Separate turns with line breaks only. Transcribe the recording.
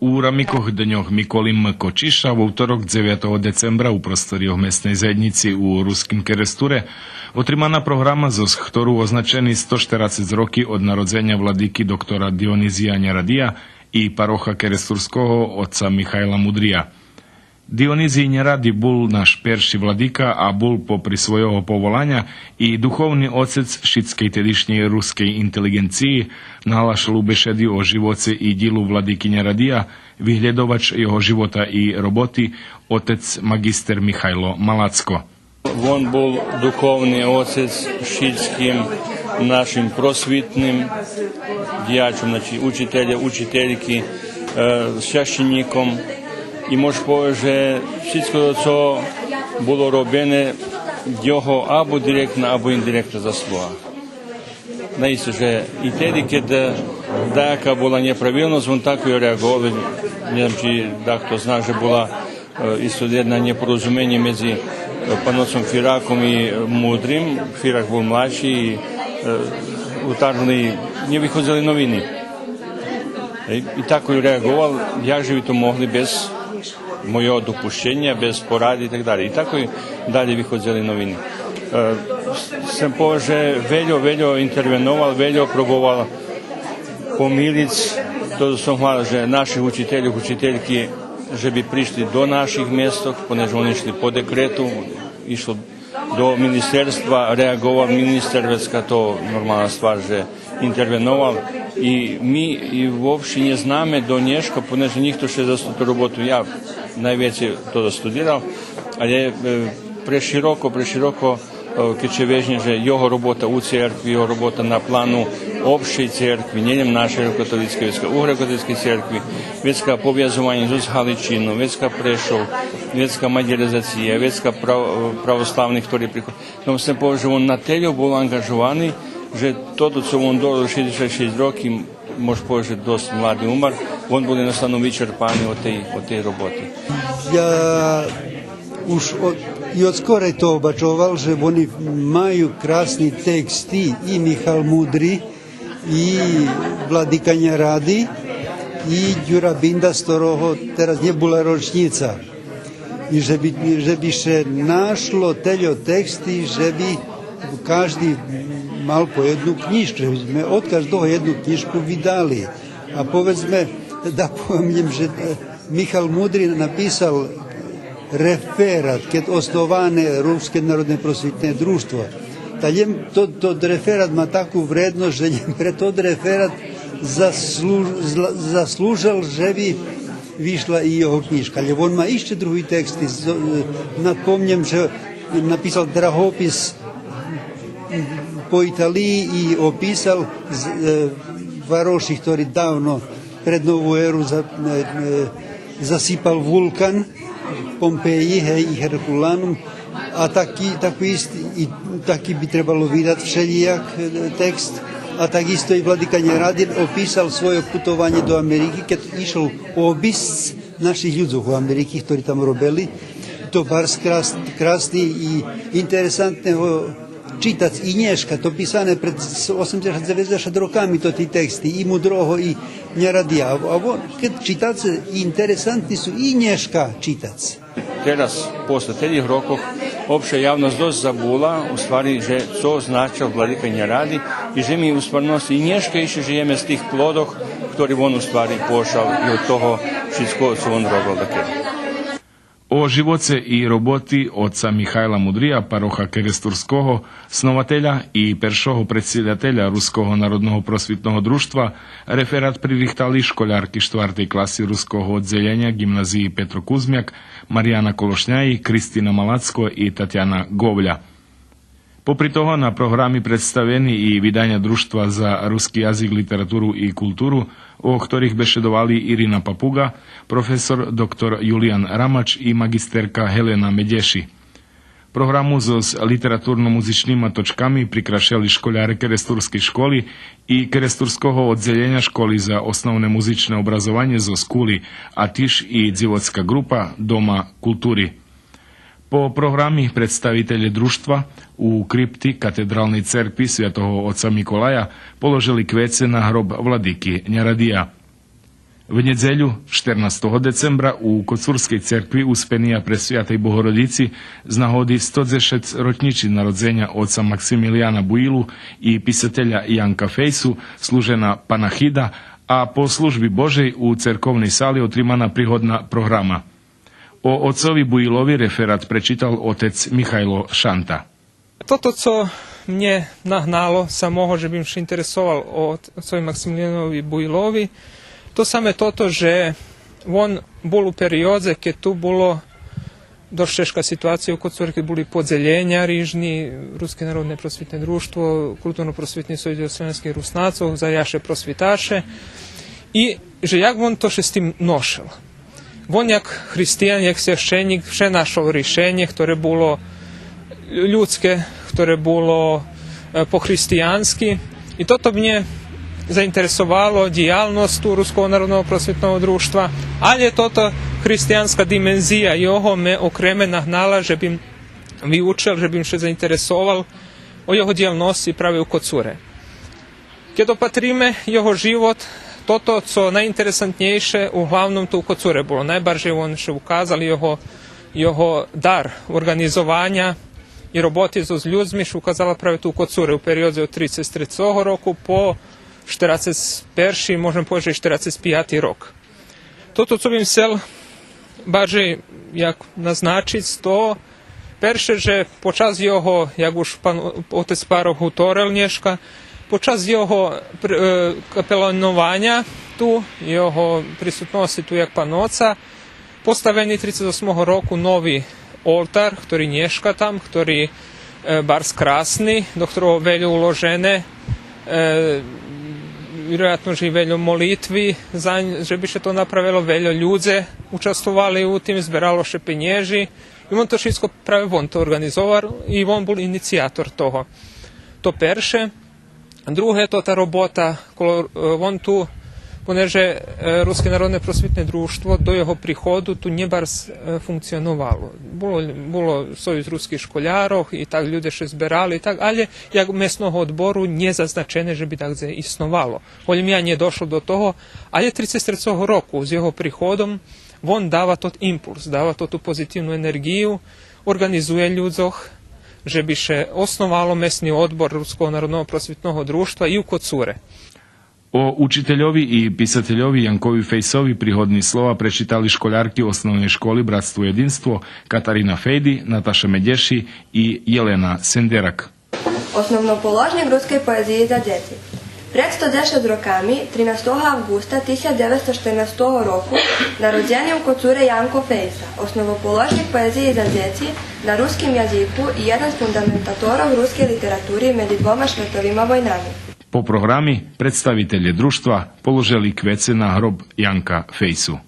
U Ramikoch dňoch Mikolim Kočiša vo útorok 9. decembra u prostorioch mestnej zednici u Ruskim Keresture otrimana programa, z ktorú označení 140 roky od narodzenia vladyky doktora Dionizija Njaradija i parocha keresturského otca Michaila Mudrija. Dionizij Njaradi bol náš perší vladyka a bol popri svojho povolania i duchovný otec šitskej tedišnjej ruskej inteligenciji, nalašal bešedy o živoce i dilu vladyky Njaradija, vyhľadovač jeho života i roboty, otec magister Mihailo Malacko.
On bol duchovný otec šitskim našim prosvitnim djačom, znači učitelja, učiteljki, священником. І можу povedať, že všetko, co було роблене, його або директно, або індиректно заслуга. Наісто, že і тоді, коли деяка була неправильність, він так і реагував. Не знаю, чи дехто знає, що була одне непорозуміння між панотцем Фіраком і Мудрим. Фірак був младший, і утарний не виходили новини. І так і реагував, як же ви то могли без мого допущення, без поради і так далі. І так і далі виходили новини. Сам повже велjo intervenoval, велjo пробував помирити. То сам говорив, що наші учителі, учительки, že bi prišli do naših mjesta, poneže oni išli po dekretu, išlo do ministerstva, reagoval minister, već ka to normalna stvar, že intervenoval. I mi i uopšte ne zname do nješka, poneže njih to še za tu robotu, ja najveće to studirao, ali je preširoko, keď će vežnje, že jeho robota u cerkvi, jeho robota na planu opštej cerkvi, njenjem našej katolické, vecka u katolickej cerkvi, vecka povjazovanje z Haličinu, vecka Prešov, vecka mađarizacija, vecka pravoslavnih, ktorí prihod. No sam povedal, že on na telju bol angažovaný, že toto, co on do 66 roky, može povedať, že dosť mladý umar, on bol jednostavno vyčerpaný od tej roboty.
Ja už i od skore to obačoval, že oni majú krásni teksti i Michal Mudri, i Vladyka Njaradi, i Ďura Binda, z ktorého teraz nebola ročnica. I že by še našlo teľo texty, že by každý mal po jednu knižku, že by sme od každého jednu knižku vydali. A povedzme, da poviem, že Michal Mudri napísal referat, keď osnovane Ruské národné prosvitné društvo. To referat má takú vrednosť, že pre to referat zaslúžil, že by vyšla i jeho knižka. Ale on má ešte druhý texty. Napomnem, že napísal drahopis po Italii i opísal varoši, ktorý dávno pred novú éru zasýpal vulkan Pompeji, hej, i Herkulanum, a taký by trebalo vydať všelijak text. A takisto i Vladyka Njaradi opísal svoje putovanie do Ameriky, keď išiel obis našich ľudí v Ameriky, ktorí tam robili. To bar krásny i interesantného čítať i dneška, to písané pred 80-90 rokami, to tí texty, i Mudroho, i Njaradija. A keď čítace interesantní sú i dneška čítať.
Teraz, posle tih rokov, opšta javnost dosta zabula, u stvari, že co značil Vladyka Njaradi i že mi u stvarnosti i dneška išli žijeme z tih plodoh, ktorý on u stvari pošal i od toho všetko, co on robil da kedy.
O živoce i roboti otca Mihaila Mudrija, paroha Keresturského, snovatelja i peršoho predsjedatelja Ruského národného prosvitného društva, referat pririhtali školjárky 4. klasy Ruského oddelenia gimnaziji Petro Kuzmiak, Marijana Kološnjaji, Kristina Malacko i Tatjana Govľa. Popri toho na programi predstavení i vydania društva za ruský jazyk, literatúru i kultúru, o ktorých bešedovali Irina Papuga, profesor dr. Julian Ramač i magisterka Helena Medeši. Programu so literatúrno-muzičnými točkami prikrašali školári Keresturskej školy i Keresturského oddelenia školy za osnovné muzičné obrazovanie zo Skúly a tiež i dievocká grupa Doma kultúry. Po programi predstaviteľe družstva u krypty katedrálnej cerkvy svätého otca Mikolaja položili kvece na hrob vladyky Njaradija. V nedzeľu 14. decembra u Kocúrskej cerkvi Uspenia pre Sviatej Bohorodici z nahody 110 ročníči narodzenia otca Maximiliana Builu i pisateľa Janka Fejsu slúžená panachida a po službi Božej u cerkovnej sály otrimaná príhodná programa. O otcovi Builovi referát prečítal otec Michajlo Šanta.
Toto, co mne nahnalo samoho, že bym še interesoval o otcovi Maximilianovi Builovi, to same toto, že on bol u periodze, keď tu bolo dosť teška situacija u Kocúrke, boli podzeljenja rižni, Ruske narodne prosvjetne društvo, kulturno-prosvjetni sojde slovenskih rusnacov, za jaše prosvjetaše, i že jak on to še s tim nošel. On jak hristijan, jak svjašćenik, vše našao rješenje, ktoré bolo ljudske, ktoré bolo pohristijanski, i toto mnje zainteresovalo dijalnost u Ruskog narodnog prosvjetnog društva, ali je toto hristijanska dimenzija i oho me okreme nahnala, že bim vyučil, že bim še zainteresoval o jeho dijalnosti pravi u Kocure. Keď opatrime jeho život, toto, co najinteresantnejše uglavnom tu u Kocure bolo. Najbarže on še ukázal jeho dar organizovanja i roboti s ľuďmi, še ukázala pravi tu u Kocure u periodze od 33. roku po 41. možem povedať, 45. rok. Toto, co bym chcel bardziej jak naznačiť, to perše, že počas jeho, jak už pan otec Párov hutorel dneška, počas jeho kapelanovania tu, jeho prisutnosti tu jak pan oca, postavený 38. roku nový oltár, ktorý dneška tam, ktorý bar skrásny, do ktorého veľa uložené vjerojatno že i veľa molitvi, že bi še to napravilo veľa ľudze, učestvovali u tim, zberalo še penježi i on to všetko práve on to organizoval i on bol inicijator toho. To perše. Druge, to ta robota, on tu, poneže Ruske narodne prosvjetne društvo do jeho prihodu tu nje bar funkcionovalo. Bolo sojuz ruskih školjarov i tak ljude še zberali i tak, ali jak mesnog odboru nje zaznačene, že bi tak isnovalo. Voljim ja nje došlo do toho, ali 33. roku s jeho prihodom on dava tot impuls, dava to tu pozitivnu energiju, organizuje ľudzoch, že bi še osnovalo mesni odbor Ruskog narodnog prosvjetnog društva i u Kocure.
O učiteľovi i písateľovi Jankovi Fejsovi príhodný slova prečítali škoľárky osnovnej školy Bratstvo jedinstvo Katarína Fejdi, Nataša Medeši i Jelena Senderak.
Основоположник ruskej poezije za djeci. Pred 110 rokami, 13. avgusta 1914 roku, narodjen je u Kocure Janko Fejsa, osnovopoložnik poezije za djeci na ruskim jaziku i jedan z fundamentatorov ruske literaturi među dvoma svetovima vojnami.
Po programi predstavitelje društva položili kvece na hrob Janka Fejsu.